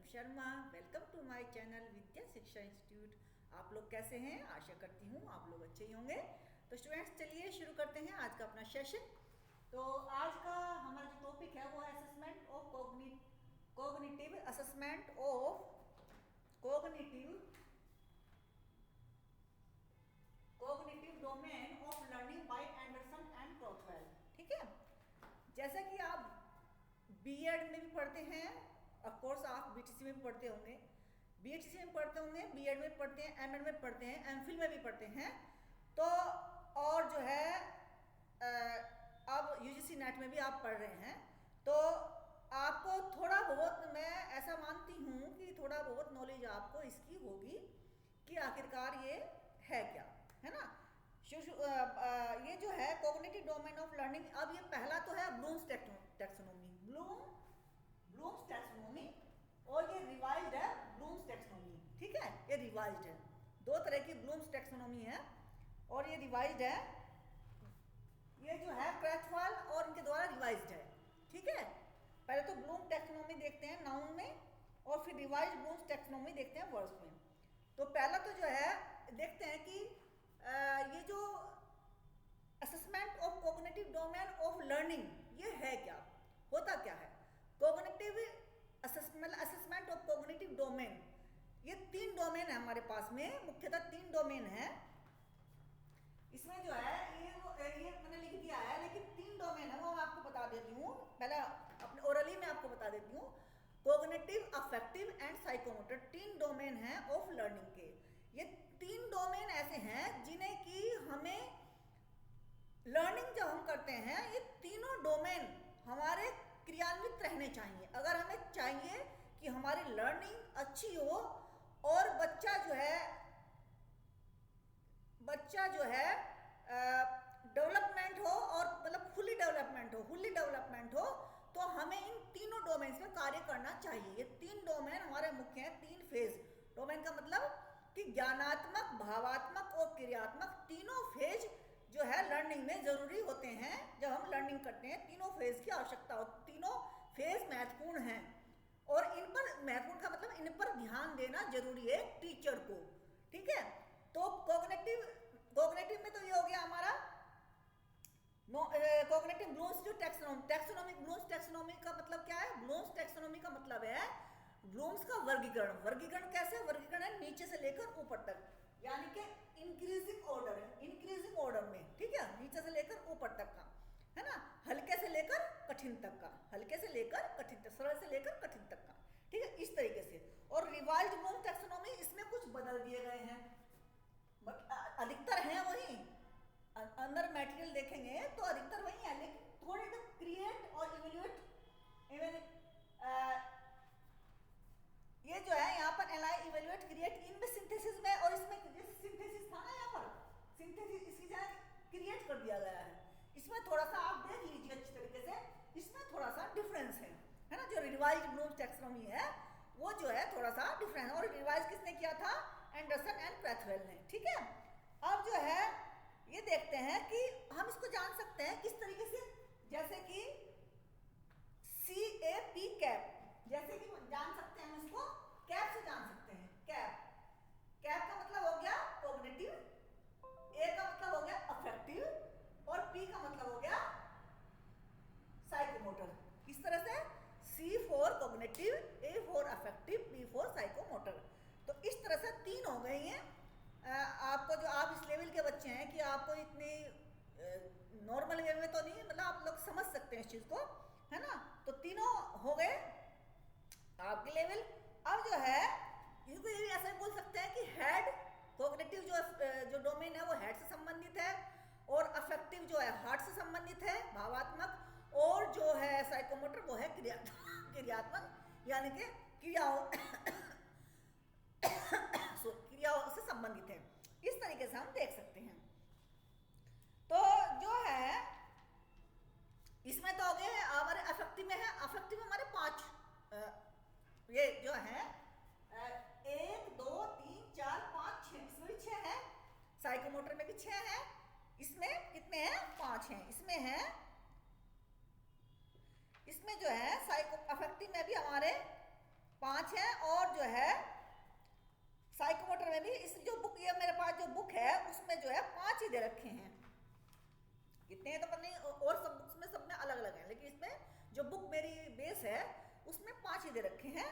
Sharma. Welcome to my channel Vidya Shiksha institute. आप लोग कैसे हैं? आशा करती हूँ आप लोग अच्छे ही होंगे। तो स्टूडेंट्स, चलिए शुरू करते हैं आज का अपना सेशन। तो आज का हमारा जो टॉपिक है वो है assessment of cognitive assessment of cognitive domain of learning by Anderson and Krathwohl. ठीक है, जैसा कि आप बीएड में भी पढ़ते हैं, ऑफ कोर्स आप बीटीसी में भी पढ़ते होंगे, बीएचसी में पढ़ते होंगे, बीएड में पढ़ते हैं, एमएड में पढ़ते हैं, एमफिल में भी पढ़ते हैं। तो और जो है अब यूजीसी नेट में भी आप पढ़ रहे हैं। तो आपको थोड़ा बहुत, मैं ऐसा मानती हूँ कि थोड़ा बहुत नॉलेज आपको इसकी होगी कि आखिरकार ये है क्या, है ना। ये जो है कॉग्निटिव डोमेन ऑफ लर्निंग, अब ये पहला तो है ब्लूम्स टैक्सोनॉमी, ब्लूम्स टैक्सोनॉमी, और ये रिवाइज्ड है ब्लूम्स टैक्सोनॉमी। ठीक है, ये रिवाइज्ड है, दो तरह की ब्लूम्स टैक्सोनॉमी है और ये रिवाइज्ड है। ये जो है क्रैथवाल और इनके द्वारा रिवाइज्ड है। ठीक है, पहले तो ब्लूम टैक्सोनॉमी देखते हैं नाउन में, और फिर रिवाइज्ड ब्लूम्स टैक्सोनॉमी देखते हैं वर्ड्स में। तो पहला तो जो है देखते हैं कि ये जो assessment of cognitive domain of learning, ये है क्या, होता क्या है। Cognitive assessment of cognitive domain, ये तीन डोमेन है हमारे पास में, मुख्यतः तीन डोमेन है। इसमें जो है ये मैंने लिख दिया है, लेकिन तीन डोमेन है वो मैं आपको बता देती हूँ। पहले अपने ओरली में आपको बता देती हूँ। कॉग्निटिव, अफेक्टिव एंड साइकोमोटर, तीन डोमेन हैं ऑफ लर्निंग के। ये तीन डोमेन ऐसे हैं जिन्हें कि हमें लर्निंग जब हम करते हैं, ये तीनों डोमेन हमारे क्रियान्वित रहने चाहिए। अगर हमें चाहिए कि हमारी लर्निंग अच्छी हो और बच्चा जो है डेवलपमेंट हो, और मतलब फुली डेवलपमेंट हो, तो हमें इन तीनों डोमेन्स में कार्य करना चाहिए। ये तीन डोमेन हमारे मुख्य हैं, तीन फेज। डोमेन का मतलब कि ज्ञानात्मक, भावात्मक और क्रियात्मक तीनों फेज जो है लर्निंग में जरूरी होते हैं। जब हम लर्निंग करते हैं तीनों फेज की आवश्यकता होती, तीनों फेज महत्वपूर्ण हैं, और इन पर महत्वपूर्ण का मतलब इन पर ध्यान देना जरूरी है टीचर को। ठीक है, तो कॉग्निटिव में तो ये हो गया हमारा कॉग्निटिव ब्लूम्स जो टैक्सोनॉमिक ब्लूम्स टैक्सोनॉमी का मतलब क्या है। ब्लूम्स टैक्सोनॉमी का मतलब है ब्लूम्स का वर्गीकरण। वर्गीकरण कैसे? वर्गीकरण है नीचे से लेकर ऊपर तक, यानी कि इंक्रीजिंग ऑर्डर है, इंक्रीजिंग ऑर्डर में। ठीक है, नीचे से लेकर ऊपर तक का, है ना, हल्के से लेकर कठिन तक का, हल्के से लेकर कठिन तक, सरल से लेकर कठिन तक का। ठीक है, इस तरीके से। और रिवाइज्ड ब्लूम्स टैक्सोनॉमी, इसमें कुछ बदल दिए गए हैं, अधिकतर हैं वही, अंदर मटेरियल देखेंगे तो अधिकतर वही है, लेकिन थोड़े तो क्रिएट और इवेल्युएट, ये जो है यहाँ पर एनालाइज, इवेल्युएट, क्रिएट, इनमें सिंथेसिस में, और इसमें सिंथेसिस था ना, यहाँ पर सिंथेसिस इसकी जगह क्रिएट कर दिया गया है। इसमें थोड़ा सा आप देख लीजिए अच्छी तरीके से, इसमें थोड़ा सा डिफरेंस है ना। जो रिवाइज्ड ब्लूम्स टैक्सोनॉमी है वो जो है थोड़ा सा डिफरेंस, और रिवाइज किसने किया था? एंडरसन एंड क्रैथवेल ने। ठीक है, अब जो है ये देखते हैं कि हम इसको जान सकते हैं किस तरीके से, जैसे कि CAP, कैप, जैसे कि जान सकते हैं हम इसको कैप से जान सकते हैं। कैप का मतलब हो गया कॉग्निटिव, A का मतलब हो गया अफेक्टिव, और P का मतलब हो गया साइकोमोटर। इस तरह से C for cognitive, A for affective, P for psychomotor. तो इस तरह से तीन हो गई हैं। आपको जो, आप इस लेवल के बच्चे हैं कि आपको इतनी नॉर्मल वे में तो नहीं, मतलब आप लोग समझ सकते हैं इस चीज को, है ना। तो तीनों हो गए आपके लेवल। अब जो है इनको ये भी ऐसा बोल सकते हैं कि हेड, कॉग्निटिव जो डोमेन है वो हेड से संबंधित है, और अफेक्टिव जो है हार्ट से संबंधित है, भावात्मक, और जो है साइकोमोटर वो है क्रियात्मक, यानी कि क्रियाओं से संबंधित है। इस तरीके से हम देख सकते हैं। तो जो है इसमें तो हो गए हमारे अफेक्टिव में है, अफेक्टिव में हमारे 5 ये जो है 1 2 3 4 5 6, इसमें भी 6 है, साइकोमोटर में भी 6 है, इसमें कितने हैं? 5 हैं। इसमें जो है साइको अफेक्टिव में भी हमारे 5 है, और जो है साइकोमोटर में भी इस जो बुक, ये मेरे पास जो बुक है उसमें जो है 5 ही दे रखे हैं। कितने हैं तो पता नहीं, और सब बुक्स में सब में अलग अलग है, लेकिन इसमें जो बुक मेरी बेस है उसमें 5 ही दे रखे हैं,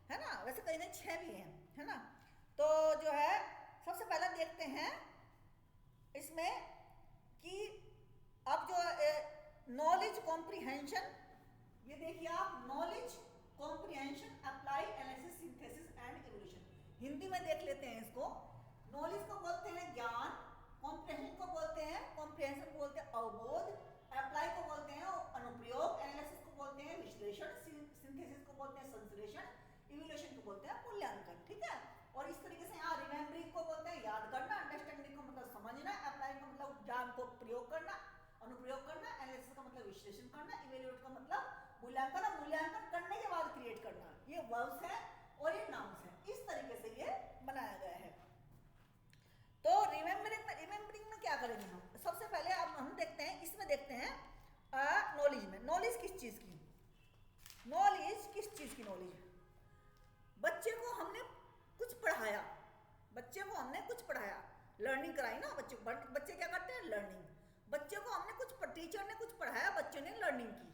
है ना। वैसे कहीं नहीं 6 भी हैं, है ना। तो जो है सबसे पहले देखते हैं इसमें कि अब जो नॉलेज कॉम्प्रिहेंशन, ये देखिए आप, knowledge comprehension apply analysis synthesis and evolution, Hindi में देख लेते हैं इसको। नॉलेज को बोलते हैं ज्ञान, कॉम्प्रिहेंशन को बोलते हैं, कॉम्प्रिहेंशन को बोलते हैं अवबोध, अप्लाई को बोलते हैं अनुप्रयोग, एनालिसिस को बोलते हैं विश्लेषण, सिंथेसिस को बोलते हैं संश्लेषण, इवोल्यूशन को बोलते हैं मूल्यांकन, ठीक है। और इस तरीके से यहाँ रिमेम्बरिंग को बोलते हैं याद करना, अंडरस्टैंडिंग को मतलब समझना, अप्लाई का मतलब ज्ञान को प्रयोग करना, अनुप्रयोग करना, एनालिसिस का मतलब विश्लेषण करना, इवेल्युएट का मतलब मूल्यांकन, और मूल्यांकन करने के बाद क्रिएट करना। ये वर्ब्स हैं और ये नाउन्स हैं, इस तरीके से ये बनाया गया है। तो रिमेम्बरिंग में क्या करेंगे हम, सबसे पहले अब हम देखते हैं, इसमें देखते हैं नॉलेज में। नॉलेज किस चीज की, नॉलेज किस चीज की, नॉलेज बच्चे को हमने कुछ पढ़ाया, बच्चे को हमने कुछ पढ़ाया, लर्निंग कराई ना बच्चे को। बच्चे क्या करते हैं, लर्निंग। बच्चे को हमने कुछ, टीचर ने कुछ पढ़ाया, बच्चे ने लर्निंग की,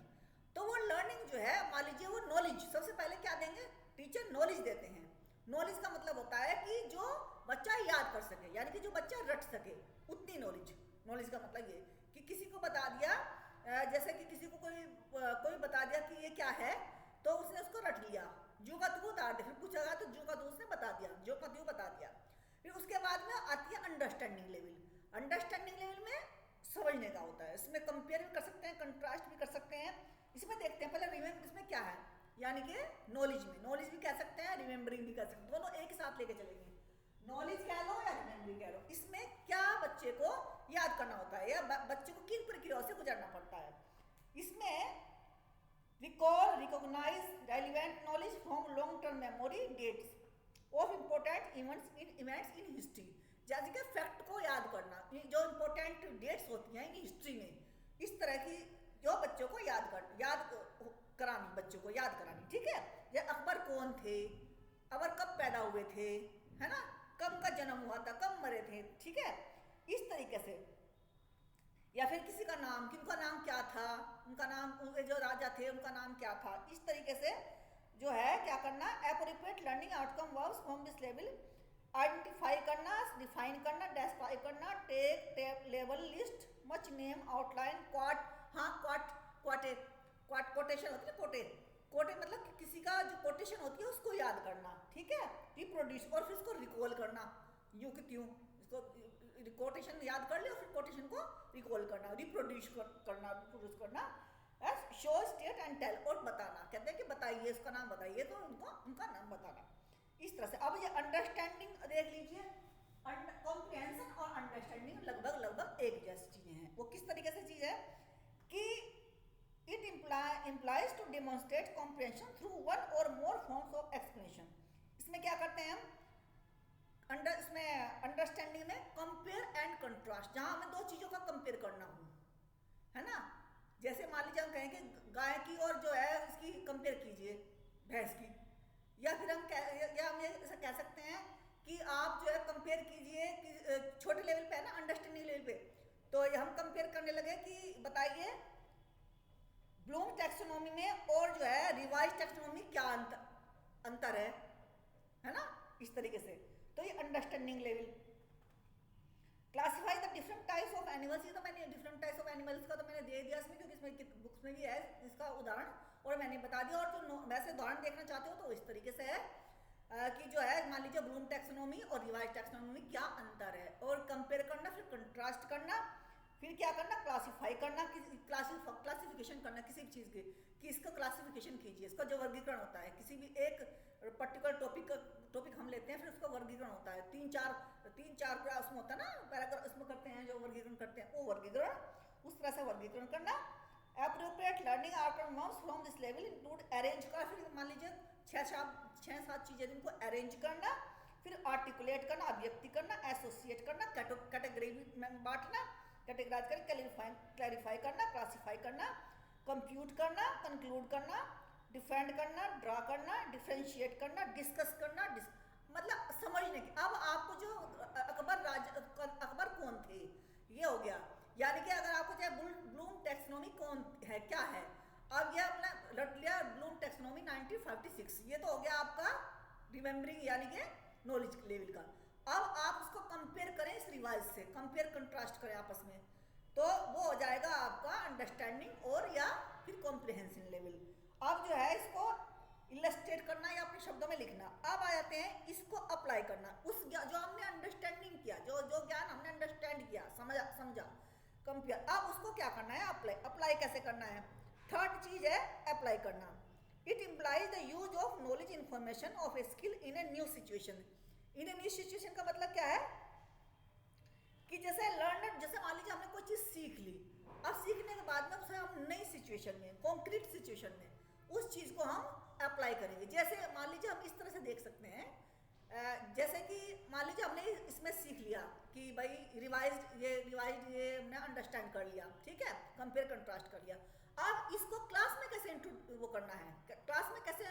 तो वो लर्निंग जो है, मान लीजिए वो नॉलेज, सबसे पहले क्या देंगे, टीचर नॉलेज देते हैं। नॉलेज का मतलब होता है कि जो बच्चा याद कर सके, यानी कि जो बच्चा रट सके, उतनी नॉलेज। नॉलेज का मतलब ये कि किसी को बता दिया, जैसे कि किसी को कोई बता दिया कि ये क्या है, तो उसने उसको रट लिया, जो का तू उतार दे, फिर पूछेगा तो जो का तू उसने बता दिया, जो का तू बता दिया। फिर उसके बाद में आती है अंडरस्टैंडिंग लेवल। अंडरस्टैंडिंग लेवल में समझने का होता है, इसमें कंपेयर भी कर सकते हैं, कंट्रास्ट भी कर सकते हैं। इसमें देखते हैं पहले रिमेम्बर, इसमें क्या है, यानी कि नॉलेज में, नॉलेज भी कह सकते हैं, रिमेम्बरिंग भी कह सकते हैं, दोनों एक ही साथ लेके चलेंगे, नॉलेज कह लो या रिमेम्बरिंग कह लो। इसमें क्या बच्चे को याद करना होता है, या बच्चे को किन प्रक्रियाओं से गुजरना पड़ता है। इसमें recall, recognise relevant knowledge from long term memory dates of important events in history, जैसे कि फैक्ट को याद करना, जो इंपॉर्टेंट डेट्स होती हैं इन हिस्ट्री में, इस तरह की जो बच्चों को याद करानी, बच्चों को याद करानी, ठीक है। ये अकबर कौन थे, अकबर कब पैदा हुए थे, है ना, कब का जन्म हुआ था, कब मरे थे, ठीक है, इस तरीके से। या फिर किसी का नाम, किनका नाम क्या था, उनका नाम, जो राजा थे उनका नाम क्या था, इस तरीके से जो है क्या करना, appropriate learning outcome verbs from this level, identify करना, डिफाइन करना, डिस्क्राइब करना, टेक लेवल list, match name, outline, quote, हाँ कोटेशन होती है, कोटे मतलब कि किसी का जो कोटेशन होती है उसको याद करना, ठीक है, रिप्रोड्यूस, और फिर उसको रिकॉल करना, यूं कि त्यों, इसको कोटेशन याद कर लिया, फिर कोटेशन को रिकॉल करना, रिप्रोड्यूस करना, शो स्टेट एंड टेल, और बताना, कहते हैं कि बताइए, इसका नाम बताइए, तो उनका नाम बताना, इस तरह से। अब ये अंडरस्टैंडिंग देख लीजिए, कॉम्प्रिहेंशन और अंडरस्टैंडिंग लगभग एक जैसी चीजें हैं। वो किस तरीके से चीज है कि it implies to demonstrate comprehension through one or more forms of explanation। इसमें क्या करते हैं हम, इसमें अंडरस्टैंडिंग में कंपेयर एंड कंट्रास्ट, जहां हमें दो चीजों का कंपेयर करना हो, है ना। जैसे मान लीजिए हम कहें कि गाय की और जो है इसकी कंपेयर कीजिए भैंस की, या फिर हम ये ऐसा कह सकते हैं कि आप जो है कंपेयर कीजिए कि छोटे लेवल पे है ना, अंडरस्टैंडिंग लेवल पे, तो हम कंपेयर करने लगे कि बताइए ब्लूम टैक्सोनॉमी में और जो है रिवाइज टैक्सोनॉमी क्या अंतर है ना, इस तरीके से। तो ये understanding level. Classify the different types of animals, ये तो मैंने डिफरेंट टाइप्स ऑफ एनिमल्स का तो मैंने दे दिया इसमें, क्योंकि इसमें बुक्स में भी है इसका उदाहरण, और मैंने बता दिया। और जो वैसे उदाहरण देखना चाहते हो तो इस तरीके से है कि जो है मान लीजिए ब्लूम टैक्सोनॉमी और रिवाइज टैक्सोनॉमी में क्या अंतर है, और कंपेयर करना, फिर कंट्रास्ट करना, फिर क्या करना, क्लासिफाई करना, क्लासिफिकेशन करना किसी भी चीज़ की, कि इसका क्लासिफिकेशन कीजिए, इसका जो वर्गीकरण होता है, किसी भी एक पर्टिकुलर टॉपिक हम लेते हैं, फिर उसका वर्गीकरण होता है, तीन चार का उसमें होता है ना, पैराग्राफ उसमें करते हैं, जो वर्गीकरण करते हैं वो वर्गीकरण, उस तरह से वर्गीकरण करना। Appropriate learning outcome verbs from this level include arrange का, फिर मान लीजिए 6-7 चीजें जिनको अरेंज करना, फिर आर्टिकुलेट करना, अभिव्यक्ति करना, एसोसिएट करना, कैटेगरी में बांटना, कैटेगराइज करके क्लैरिफाई करना, क्लासिफाई करना, कंप्यूट करना, कंक्लूड करना, डिफेंड करना, ड्रा करना, डिफ्रेंशिएट करना, डिस्कस करना, मतलब समझने की। अब आपको जो अकबर कौन थे ये हो गया, यानी कि अगर आपको चाहे ब्लूम टैक्सोनॉमी कौन है क्या है, अब ये अपना रट लिया ब्लूम टैक्सोनॉमी 1956, ये तो हो गया आपका रिमेम्बरिंग यानी कि नॉलेज लेवल का। अब आप उसको कंपेयर करें इस रिवाइज से, कंपेयर कंट्रास्ट करें आपस में, तो वो हो जाएगा आपका अंडरस्टैंडिंग और या फिर कॉम्प्रिहेंशन लेवल। अब जो है इसको इलस्ट्रेट करना या अपने शब्दों में लिखना। अब आ जाते हैं इसको अप्लाई करना, उस जो हमने अंडरस्टैंडिंग किया, जो ज्ञान हमने अंडरस्टैंड किया, समझा कंपेयर, अब उसको क्या करना है, अप्लाई। अप्लाई कैसे करना है, थर्ड चीज है अप्लाई करना। It implies the use of knowledge information of a skill in a new situation. In a new situation का मतलब क्या है कि जैसे लर्नर, जैसे मान लीजिए हमने कोई चीज सीख ली, अब सीखने के बाद में उसे हम नई सिचुएशन में, कॉन्क्रीट सिचुएशन में उस चीज को हम अप्लाई करेंगे। जैसे मान लीजिए हम इस तरह से देख सकते हैं, जैसे कि मान लीजिए हमने इसमें सीख लिया कि भाई रिवाइज्ड ये हमने अंडरस्टैंड कर लिया, ठीक है, कंपेयर कंट्रास्ट कर लिया। अब इसको क्लास में कैसे वो करना है, क्लास में कैसे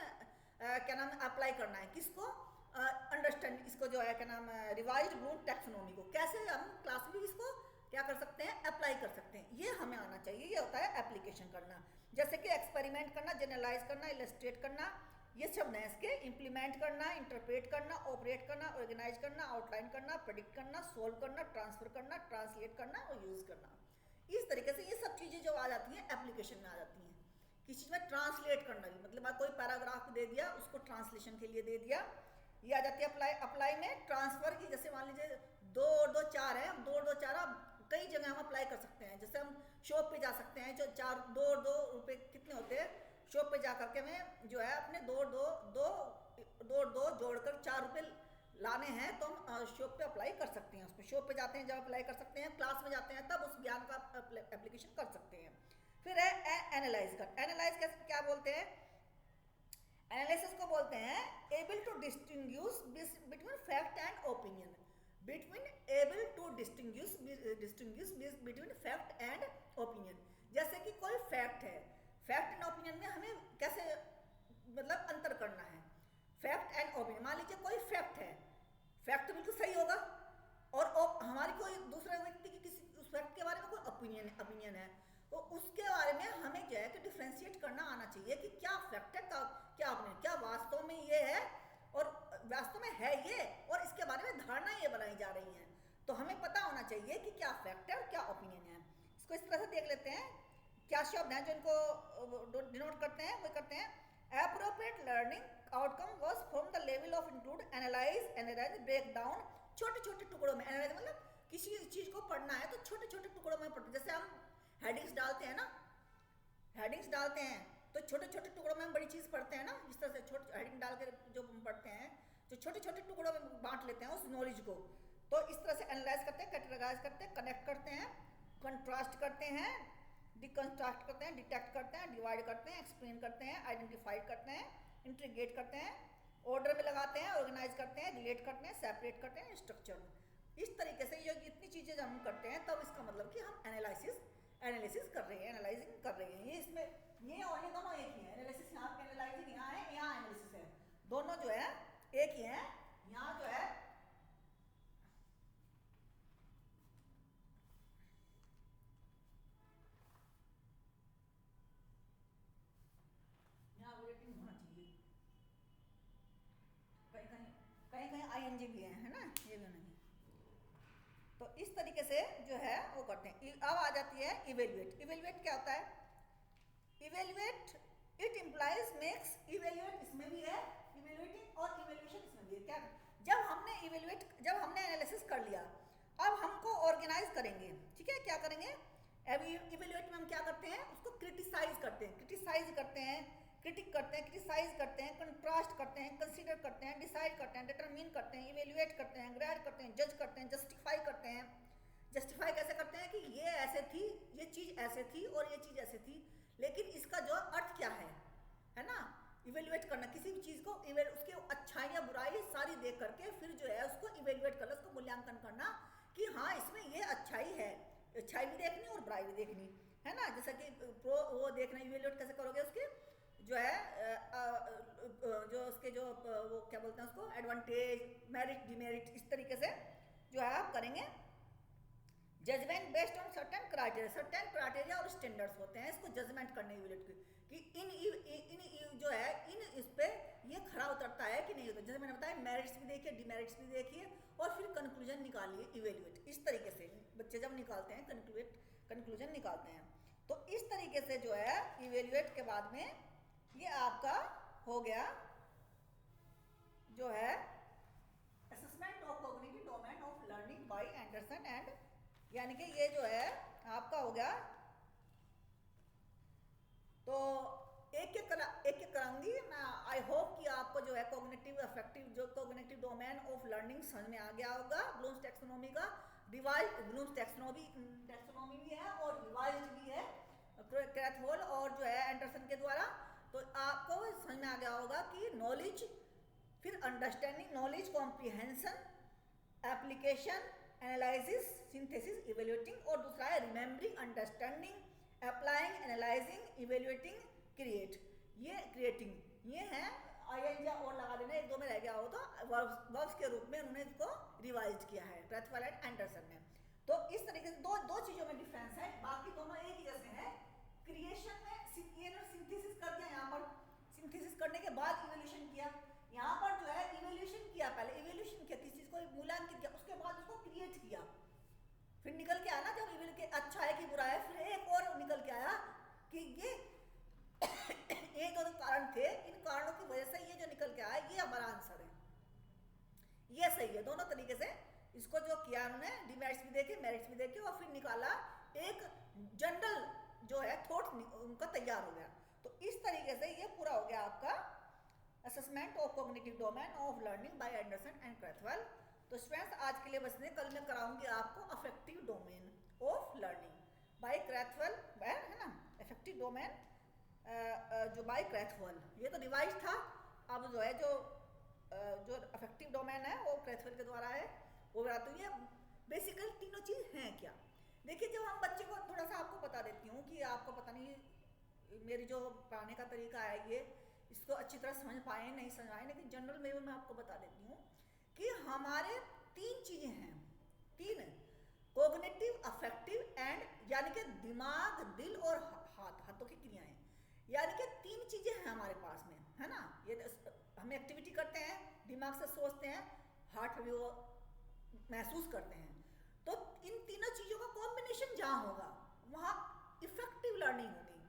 क्या नाम अप्लाई करना है, किसको अंडरस्टैंड, इसको जो है क्या नाम रिवाइज्ड ब्लूम टैक्सोनॉमी को कैसे हम क्लास में इसको क्या कर सकते हैं, अप्लाई कर सकते हैं, ये हमें आना चाहिए। ये होता है एप्लीकेशन करना, जैसे कि एक्सपेरिमेंट करना, जनरलाइज करना, इलस्ट्रेट करना, ये शब्द हैं इसके। इंप्लीमेंट करना, इंटरप्रेट करना, ऑपरेट करना, ऑर्गेनाइज करना, आउटलाइन करना, प्रेडिक्ट करना, सोल्व करना, ट्रांसफर करना, ट्रांसलेट करना और यूज करना। इस तरीके से ये सब चीजें जो आ जाती हैं एप्लीकेशन में आ जाती हैं। किसी चीज में ट्रांसलेट करना भी, मतलब कोई पैराग्राफ दे दिया उसको ट्रांसलेशन के लिए दे दिया, ये आ जाती है अप्लाई। अप्लाई में ट्रांसफर की, जैसे मान लीजिए 2 और 2 4 है, 2 और 2 4 आप कई जगह हम अप्लाई कर सकते हैं। जैसे हम शॉप पे जा सकते हैं, जो 2 और 2 रुपए कितने होते हैं, शॉप पे जा करके हमें जो है अपने 2 और 2 जोड़कर 4 रुपए लाने हैं, तो हम शॉप पे अप्लाई कर सकते हैं। उसमें शॉप पे जाते हैं जब अप्लाई कर सकते हैं, क्लास में जाते हैं तब उस ज्ञान का एप्लीकेशन कर सकते हैं। फिर है एनालाइज कर। एनालाइज कैसे क्या बोलते हैं, एनालिसिस को बोलते हैं able to distinguish between fact and opinion, able to distinguish between fact and opinion. जैसे कि कोई फैक्ट है, फैक्ट एंड ओपिनियन में हमें कैसे मतलब अंतर करना है, फैक्ट एंड ओपिनियन। मान लीजिए कोई फैक्ट है, फैक्ट तो बिल्कुल सही होगा, और हमारी कोई दूसरे व्यक्ति की किसी उस फैक्ट के बारे में कोई ओपिनियन है, तो उसके बारे में हमें जो है कि डिफ्रेंशिएट करना आना चाहिए कि क्या फैक्ट है, क्या वास्तव में ये है, और वास्तव में है ये, और इसके बारे में धारणा ये बनाई जा रही है। तो हमें पता होना चाहिए कि क्या फैक्ट है और क्या ओपिनियन है। इसको इस तरह से देख लेते हैं, क्या शब्द हैं जो इनको डिनोट करते हैं, वो करते हैं appropriate learning outcome was from the level of include analyse break down, छोटे छोटे टुकड़ों में। एनालाइज मतलब किसी चीज को पढ़ना है तो छोटे छोटे टुकड़ों में पढ़ते, जैसे हम हेडिंग्स डालते हैं ना, हेडिंग्स डालते हैं तो छोटे छोटे टुकड़ों में हम बड़ी चीज पढ़ते हैं ना, इस तरह से छोटे हेडिंग डाल कर जो हम पढ़ते हैं, जो छोटे छोटे टुकड़ों में बांट लेते हैं उस नॉलेज को, तो इस तरह से एनालाइज करते हैं, कैटेगराइज करते हैं, कनेक्ट करते हैं, कंट्रास्ट करते हैं, डिकंस्ट्रक्ट करते हैं, डिटेक्ट करते हैं, डिवाइड करते हैं, एक्सप्लेन करते हैं, आइडेंटिफाइड करते हैं, इंटीग्रेट करते हैं, ऑर्डर में लगाते हैं, ऑर्गेनाइज करते हैं, रिलेट करते हैं, सेपरेट करते हैं, स्ट्रक्चर। इस तरीके से ये इतनी चीजें जब हम करते हैं तब इसका मतलब कि हम एनालिसिस कर रहे हैं, एनालाइजिंग कर रहे हैं। ये इसमें ये और ये दोनों एक ही है, एनालिसिस यहाँ पे एनालाइजिंग यहाँ है, यहाँ एनालिसिस है, दोनों जो है एक ही है। यहाँ जो है यहाँ वेटिंग होना चाहिए, कहीं आईएनजी भी है ना, ये भी नहीं। तो इस तरीके से जो है वो करते हैं। अब आ जाती है इवेल्युएट। इवेल्युएट क्या होता है, evaluate it implies makes, evaluate इसमें भी है, इवेल्युएटिंग और इवेल्युएशन इसमें भी है। क्या जब हमने एनालिसिस कर लिया, अब हमको ऑर्गेनाइज करेंगे, ठीक है, क्या करेंगे, इवेल्युएट में हम क्या करते हैं, उसको क्रिटिसाइज करते हैं, क्रिटिक करते हैं, क्रिटिसाइज करते हैं, कंट्रास्ट करते हैं, कंसीडर करते हैं, डिसाइड करते हैं, डिटरमिन करते हैं, इवेल्युएट करते हैं, ग्रेड करते हैं, जज करते हैं, जस्टिफाई करते हैं। जस्टिफाई कैसे करते हैं कि ये ऐसे थी, ये चीज ऐसे थी और ये चीज ऐसे थी, लेकिन इसका जो अर्थ क्या है ना, इवेल्युएट करना किसी भी चीज को, उसके अच्छाई या बुराई सारी देख करके फिर जो है उसको इवेल्युएट करना, उसको मूल्यांकन करना कि हाँ इसमें ये अच्छाई है, अच्छाई भी देखनी और बुराई भी देखनी है ना। जैसा कि वो देखना, इवेल्युएट कैसे करोगे उसके, जो है जो उसके जो वो क्या बोलते हैं उसको, एडवांटेज, मेरिट, डिमेरिट, इस तरीके से जो है आप करेंगे। Judgement based on certain criteria और स्टैंडर्ड्स होते हैं इसको जजमेंट करने कि इन जो है इन इस पे ये खरा उतरता है कि नहीं उतरता। जैसे मैंने बताया, मेरिट्स भी देखिए, डिमेरिट्स भी देखिए, और फिर कंक्लूजन निकालिए, इवेल्युएट। इस तरीके से बच्चे जब निकालते हैं कंक्लूजन निकालते हैं, तो इस तरीके से जो है इवेल्युएट के बाद में ये आपका हो गया जो है assessment of cognitive domain of learning by Anderson and, यानी कि ये जो है आपका हो गया। तो एक एक कराऊंगी मैं। आई होप कि आपको जो है कॉग्निटिव अफेक्टिव जो कॉग्निटिव डोमेन ऑफ लर्निंग समझ में आ गया होगा। ब्लूम्स टैक्सोनॉमी का रिवाइज, ब्लूम्स टैक्सोनॉमी भी है और रिवाइज्ड भी है क्रैथवोल और जो है एंडरसन के द्वारा। तो आपको समझ में आ गया होगा कि नॉलेज, फिर understanding, knowledge comprehension, application, analysis, synthesis, evaluating, और दूसरा है remembering, understanding, applying, analysing, evaluating, create, ये क्रिएटिंग, ये है आईएनजी और लगा देना, एक दो में रह गया हो तो वर्ब्स के रूप में उन्होंने इसको रिवाइज किया है क्रैथवोल एंड एंडरसन ने। तो इस तरीके से दो चीजों में डिफरेंस है, बाकी दोनों एक ही जैसे हैं। क्रिएशन में सिंथेसिस कर दिया, यहाँ पर सिंथेसिस करने के बाद इवेल्यूशन किया, यहाँ पर जो है इवेल्यूशन किया, पहले इवेल्यूशन किया, किसी चीज को मूल्यांकित किया, उसके बाद उसको क्रिएट किया, फिर निकल के आया ना जब इवेल्यू के अच्छा है कि बुरा है, फिर एक और निकल के आया कि ये जो कारण थे, इन कारणों की वजह से ये जो निकल के आया ये हमारा आंसर है, ये सही है। दोनों तरीके से इसको जो किया उन्होंने, डिमेरिट्स भी देखे, मेरिट्स भी देखे, और फिर निकाला एक जनरल जो है थॉट उनका तैयार हो गया। तो इस तरीके से ये पूरा हो गया आपका assessment of cognitive domain of learning by Anderson and Krathwohl. तो स्टूडेंट्स आज के लिए बस नहीं, कल मैं कराऊंगी आपको affective domain of learning by Krathwohl, है ना, अफेक्टिव डोमेन जो बाय क्रैथवोल। ये तो रिवाइज था, अब जो है जो अफेक्टिव डोमेन है वो क्रैथवोल के द्वारा है वो बता। तो ये बेसिकली तीनों चीज हैं क्या। देखिए, जब हम बच्चे को थोड़ा सा आपको बता देती हूँ कि आपको पता नहीं मेरी जो पढ़ाने का तरीका है ये इसको अच्छी तरह समझ पाए नहीं समझ पाए, लेकिन जनरल में मैं आपको बता देती हूँ कि हमारे तीन चीजें हैं, तीन, कॉग्निटिव, अफेक्टिव एंड, यानी कि दिमाग, दिल और हाथों की क्रियाएं, यानी कि तीन चीजें हैं हमारे पास में, है ना। ये हम एक्टिविटी करते हैं, दिमाग से सोचते हैं, हार्ट भी वो महसूस करते हैं। तो इन तीनों चीजों का कॉम्बिनेशन जहां होगा वहां इफेक्टिव लर्निंग होगी,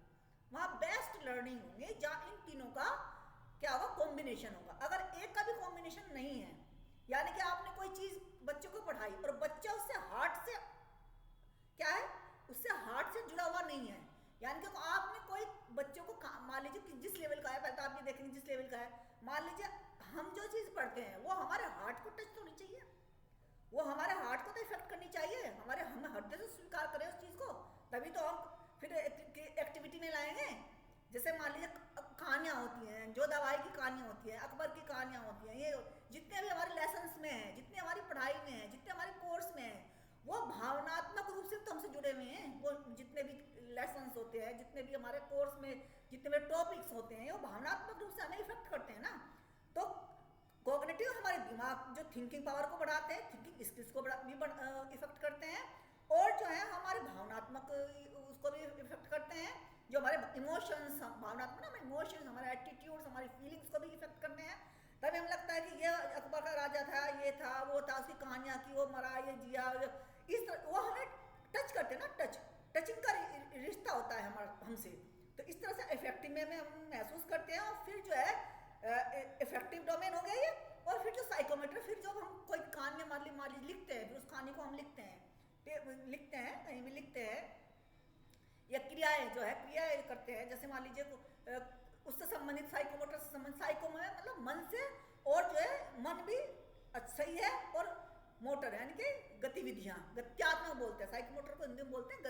वहां बेस्ट लर्निंग होगी, जहां इन तीनों का क्या होगा, कॉम्बिनेशन होगा। अगर एक का भी कॉम्बिनेशन नहीं है, यानी कि आपने कोई चीज बच्चे को पढ़ाई और बच्चा उससे हार्ट से क्या है, उससे हार्ट से जुड़ा हुआ नहीं है, यानी कि आपने कोई बच्चे को मान लीजिए कि जिस लेवल का है, पहले तो आप ये देखेंगे जिस लेवल का है, मान लीजिए हम जो चीज पढ़ते हैं वो हमारे हार्ट को टच होनी चाहिए, वो हमारे हार्ट को तो इफेक्ट करनी चाहिए, हम हृदय से स्वीकार करें उस चीज को, तभी तो हम फिर एक्टिविटी में लाएंगे। जैसे मान लीजिए कहानियां होती हैं, जो दवाई की कहानियां होती हैं, अकबर की कहानियां होती हैं, ये जितने भी हमारे लेसन्स में हैं, जितने हमारी पढ़ाई में हैं, जितने हमारे कोर्स में हैं, वो भावनात्मक रूप से तो हमसे जुड़े हुए हैं। वो जितने भी लेसन्स होते हैं, जितने भी हमारे कोर्स में जितने भी टॉपिक्स होते हैं, वो भावनात्मक रूप से हमें इफेक्ट करते हैं ना। तो कॉग्निटिव हमारे दिमाग जो थिंकिंग पावर को बढ़ाते हैं, थिंकिंग स्किल्स को भी इफेक्ट करते हैं, और जो है हमारे भावनात्मक उसको भी इफेक्ट करते हैं, जो हमारे इमोशंस, भावनात्मक ना, हमारे इमोशंस, हमारे एटीट्यूड्स, हमारी फीलिंग्स को भी इफेक्ट करते हैं। तभी हमें लगता है कि ये अकबर का राजा था, ये था, वो था, उसकी कहानियां की, वो मरा, ये जिया, इस तरह वो हमें टच करते हैं ना, टचिंग का रिश्ता होता है हमारा हमसे। तो इस तरह से इफेक्टिव में हम महसूस करते हैं, और फिर जो है इफेक्टिव डोमेन हो गया ये। और फिर जो साइकोमेट्री, फिर जब हम कोई कहानी मान लीजिए लिखते हैं, फिर उस कहानी को हम लिखते हैं कहीं भी लिखते हैं, या क्रियाएं जो है क्रियाएं करते हैं, जैसे मान लीजिए उससे संबंधित साइकोमोटर से संबंधित, साइकोमो मतलब मन से, और जो है मन भी सही है, और मोटर यानी कि गतिविधियां, गत्यात्मक बोलते हैं, साइकोमोटर को हिंदी में बोलते हैं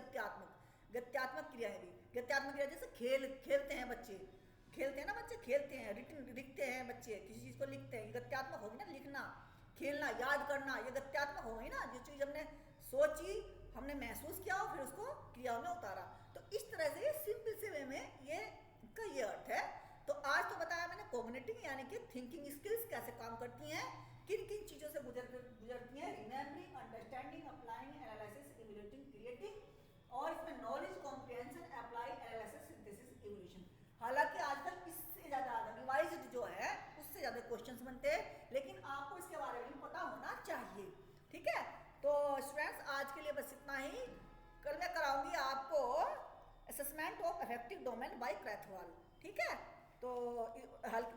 गत्यात्मक क्रियाएं भी। गत्यात्मक क्रिया जैसे खेलते हैं बच्चे, खेलते हैं ना बच्चे, खेलते हैं, लिखते हैं बच्चे, किसी चीज को लिखते हैं, ये गत्यात्मक होगी ना, लिखना, खेलना, याद करना, ये गत्यात्मक होगी ना, जो चीज हमने सोची, हमने महसूस किया और फिर उसको क्रिया में उतारा। तो इस तरह से सिंपल से वे में ये का ये अर्थ है। आज तो बताया मैंने कॉग्निटिव यानी कि थिंकिंग स्किल्स कैसे काम करती हैं, किन किन चीज़ों से गुजरती हैं, remembering, understanding, applying, analysis, evaluating, creating, और इसमें knowledge, comprehension, apply, analysis, synthesis, evolution. हालांकि आजकल इससे ज़्यादा रिवाइज्ड जो है उससे ज़्यादा क्वेश्चंस बनते हैं, लेकिन आपको इसके बारे में पता होना चाहिए। ठीक है, तो स्टूडेंट्स आज के लिए बस इतना ही। कल मैं कराऊंगी आपको assessment of affective domain by Krathwohl. ठीक है, तो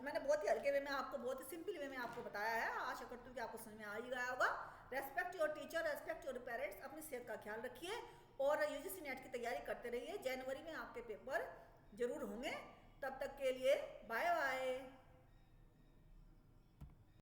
मैंने बहुत ही हल्के वे में आपको, बहुत ही सिंपल वे में आपको बताया है। आशा करती हूँ कि आपको समझ में आ ही गया होगा। Respect your teacher, respect your parents, अपनी सेहत का ख्याल रखिए और यूजीसी नेट की तैयारी करते रहिए। जनवरी में आपके पेपर जरूर होंगे। तब तक के लिए बाय बाय।